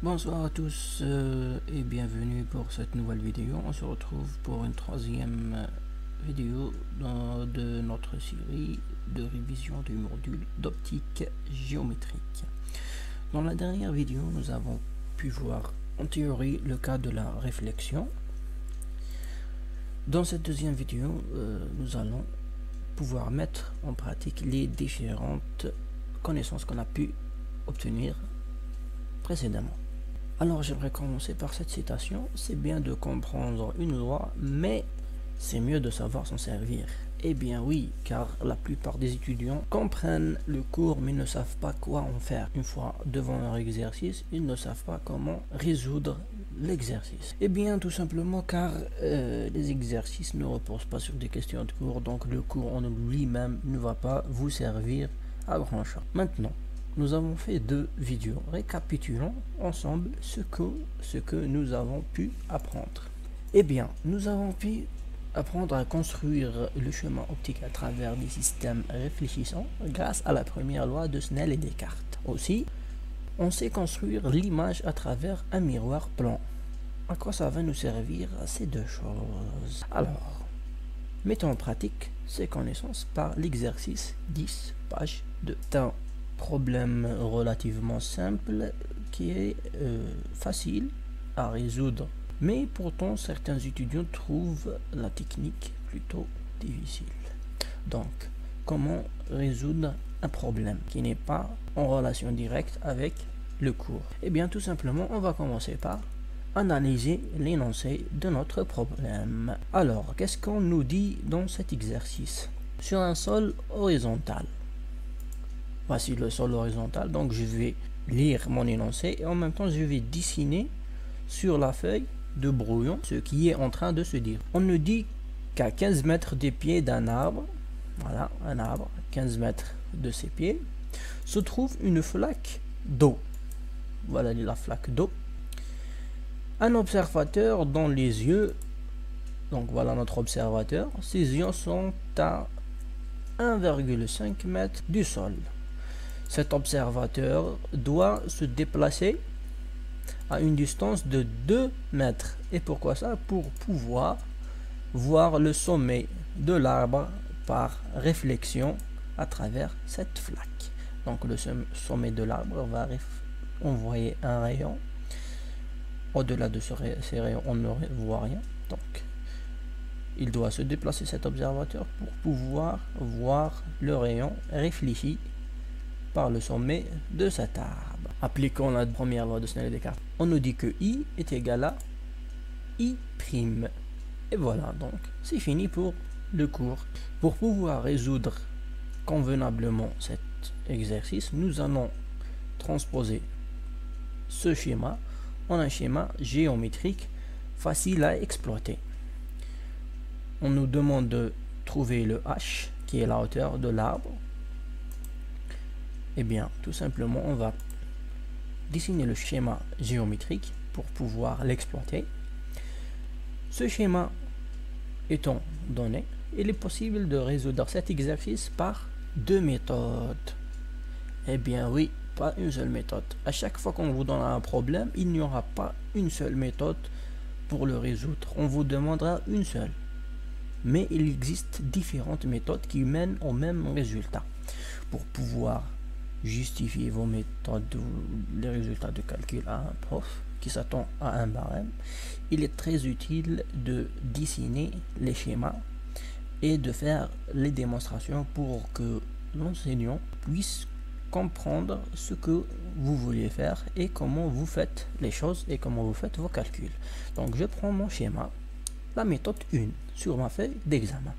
Bonsoir à tous et bienvenue pour cette nouvelle vidéo. On se retrouve pour une troisième vidéo de notre série de révision du module d'optique géométrique. Dans la dernière vidéo, nous avons pu voir en théorie le cas de la réflexion. Dans cette deuxième vidéo, nous allons pouvoir mettre en pratique les différentes connaissances qu'on a pu obtenir précédemment. Alors j'aimerais commencer par cette citation. C'est bien de comprendre une loi, mais c'est mieux de savoir s'en servir. Eh bien oui, car la plupart des étudiants comprennent le cours mais ne savent pas quoi en faire. Une fois devant leur exercice, ils ne savent pas comment résoudre l'exercice. Eh bien tout simplement car les exercices ne reposent pas sur des questions de cours, donc le cours en lui-même ne va pas vous servir à grand chose. Maintenant, nous avons fait deux vidéos. Récapitulons ensemble ce que nous avons pu apprendre. Eh bien, nous avons pu apprendre à construire le schéma optique à travers des systèmes réfléchissants grâce à la première loi de Snell et Descartes. Aussi, on sait construire l'image à travers un miroir plan. À quoi ça va nous servir ces deux choses? Alors, mettons en pratique ces connaissances par l'exercice 10, page 2. Problème relativement simple qui est facile à résoudre, mais pourtant certains étudiants trouvent la technique plutôt difficile. Donc comment résoudre un problème qui n'est pas en relation directe avec le cours? Eh bien tout simplement on va commencer par analyser l'énoncé de notre problème. Alors qu'est-ce qu'on nous dit dans cet exercice? Sur un sol horizontal, voici le sol horizontal, donc je vais lire mon énoncé et en même temps je vais dessiner sur la feuille de brouillon ce qui est en train de se dire. On nous dit qu'à 15 mètres des pieds d'un arbre, voilà un arbre, 15 mètres de ses pieds, se trouve une flaque d'eau. Voilà la flaque d'eau. Un observateur dans les yeux, donc voilà notre observateur, ses yeux sont à 1,5 m du sol. Cet observateur doit se déplacer à une distance de 2 mètres. Et pourquoi ça? Pour pouvoir voir le sommet de l'arbre par réflexion à travers cette flaque. Donc le sommet de l'arbre va envoyer un rayon. Au-delà de ces rayons, on ne voit rien. Donc il doit se déplacer, cet observateur, pour pouvoir voir le rayon réfléchi par le sommet de cet arbre. Appliquons la première loi de Snell et Descartes. On nous dit que I est égal à I'. Et voilà, donc c'est fini pour le cours. Pour pouvoir résoudre convenablement cet exercice, nous allons transposer ce schéma en un schéma géométrique facile à exploiter. On nous demande de trouver le H qui est la hauteur de l'arbre. Eh bien, tout simplement, on va dessiner le schéma géométrique pour pouvoir l'exploiter. Ce schéma étant donné, il est possible de résoudre cet exercice par deux méthodes. Eh bien oui, pas une seule méthode. À chaque fois qu'on vous donnera un problème, il n'y aura pas une seule méthode pour le résoudre. On vous demandera une seule. Mais il existe différentes méthodes qui mènent au même résultat. Pour pouvoir justifier vos méthodes ou les résultats de calcul à un prof qui s'attend à un barème, il est très utile de dessiner les schémas et de faire les démonstrations pour que l'enseignant puisse comprendre ce que vous voulez faire et comment vous faites les choses et comment vous faites vos calculs. Donc je prends mon schéma, la méthode 1 sur ma feuille d'examen.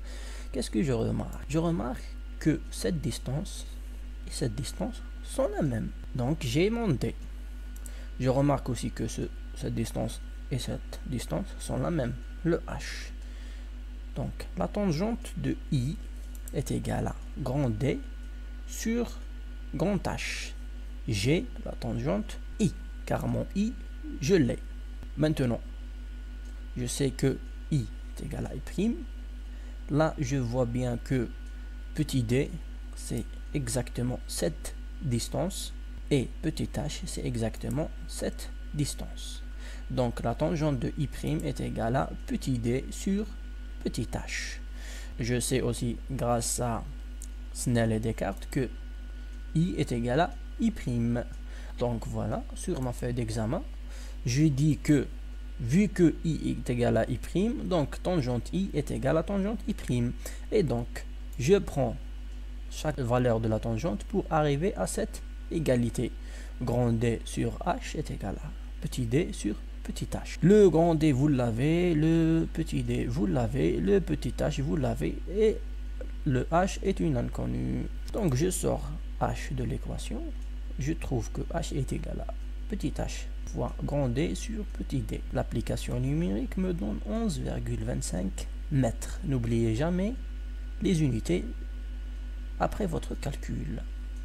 Qu'est-ce que je remarque? Je remarque que cette distance et cette distance sont la même. Donc j'ai mon D. Je remarque aussi que cette distance et cette distance sont la même, le H. Donc la tangente de I est égale à grand D sur grand H. J'ai la tangente I, car mon I, je l'ai. Maintenant, je sais que I est égal à I'. Là, je vois bien que petit d, c'est exactement cette distance et petit h, c'est exactement cette distance. Donc la tangente de I' est égale à petit d sur petit h. Je sais aussi grâce à Snell et Descartes que I est égal à I'. Donc voilà, sur ma feuille d'examen, je dis que vu que I est égal à I', donc tangente I est égale à tangente I'. Et donc, je prends chaque valeur de la tangente pour arriver à cette égalité. Grand D sur H est égal à petit d sur petit h. Le grand D, vous l'avez, le petit d, vous l'avez, le petit h, vous l'avez, et le h est une inconnue. Donc, je sors h de l'équation. Je trouve que h est égal à petit h fois grand D sur petit d. L'application numérique me donne 11,25 mètres. N'oubliez jamais les unités après votre calcul.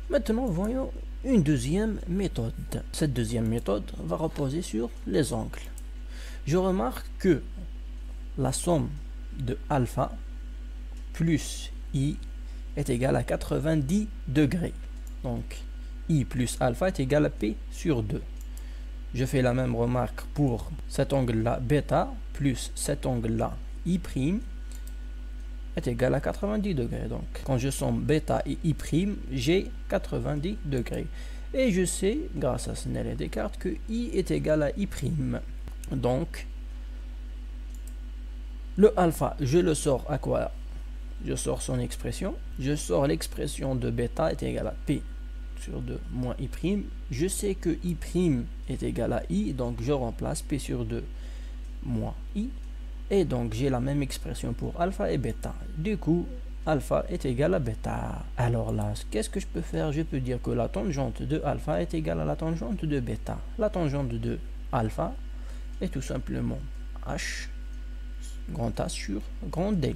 Maintenant, voyons une deuxième méthode. Cette deuxième méthode va reposer sur les angles. Je remarque que la somme de alpha plus I est égale à 90 degrés. Donc, I plus alpha est égal à P sur 2. Je fais la même remarque pour cet angle-là, bêta, plus cet angle-là, I' est égal à 90 degrés. Donc, quand je somme bêta et I', j'ai 90 degrés. Et je sais, grâce à Snell et Descartes, que I est égal à I'. Donc, le alpha, je le sors à quoi? Je sors son expression. Je sors l'expression de bêta est égal à P sur 2 moins I'. Je sais que I' est égal à I, donc je remplace P sur 2 moins I. Et donc j'ai la même expression pour alpha et bêta. Du coup, alpha est égal à bêta. Alors là, qu'est-ce que je peux faire? Je peux dire que la tangente de alpha est égale à la tangente de bêta. La tangente de alpha est tout simplement H, grand H sur grand D.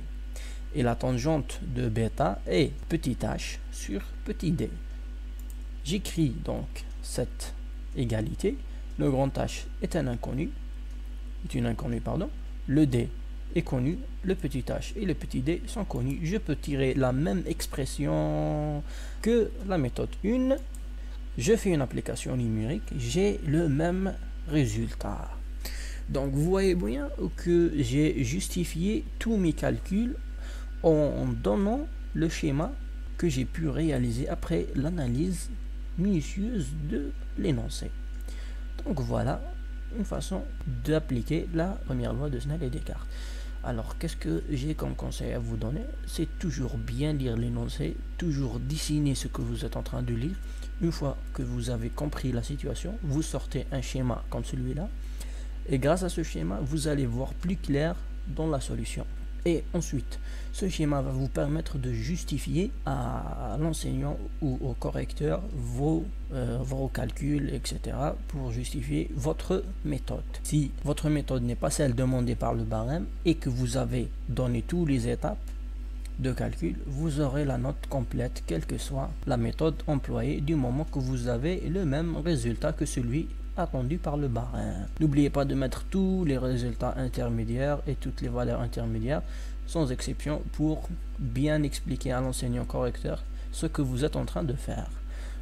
Et la tangente de bêta est petit h sur petit d. J'écris donc cette égalité. Le grand H est une inconnue, le D est connu, le petit h et le petit d sont connus. Je peux tirer la même expression que la méthode 1. Je fais une application numérique, j'ai le même résultat. Donc vous voyez bien que j'ai justifié tous mes calculs en donnant le schéma que j'ai pu réaliser après l'analyse minutieuse de l'énoncé. Donc voilà une façon d'appliquer la première loi de Snell et Descartes. Alors qu'est-ce que j'ai comme conseil à vous donner? C'est toujours bien lire l'énoncé, toujours dessiner ce que vous êtes en train de lire. Une fois que vous avez compris la situation, vous sortez un schéma comme celui-là, et grâce à ce schéma, vous allez voir plus clair dans la solution. Et ensuite, ce schéma va vous permettre de justifier à l'enseignant ou au correcteur vos calculs, etc. pour justifier votre méthode. Si votre méthode n'est pas celle demandée par le barème et que vous avez donné toutes les étapes de calcul, vous aurez la note complète, quelle que soit la méthode employée, du moment que vous avez le même résultat que celui attendu par le barème. N'oubliez pas de mettre tous les résultats intermédiaires et toutes les valeurs intermédiaires sans exception pour bien expliquer à l'enseignant correcteur ce que vous êtes en train de faire.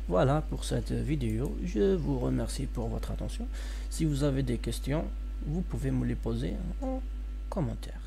Voilà pour cette vidéo. Je vous remercie pour votre attention. Si vous avez des questions, vous pouvez me les poser en commentaire.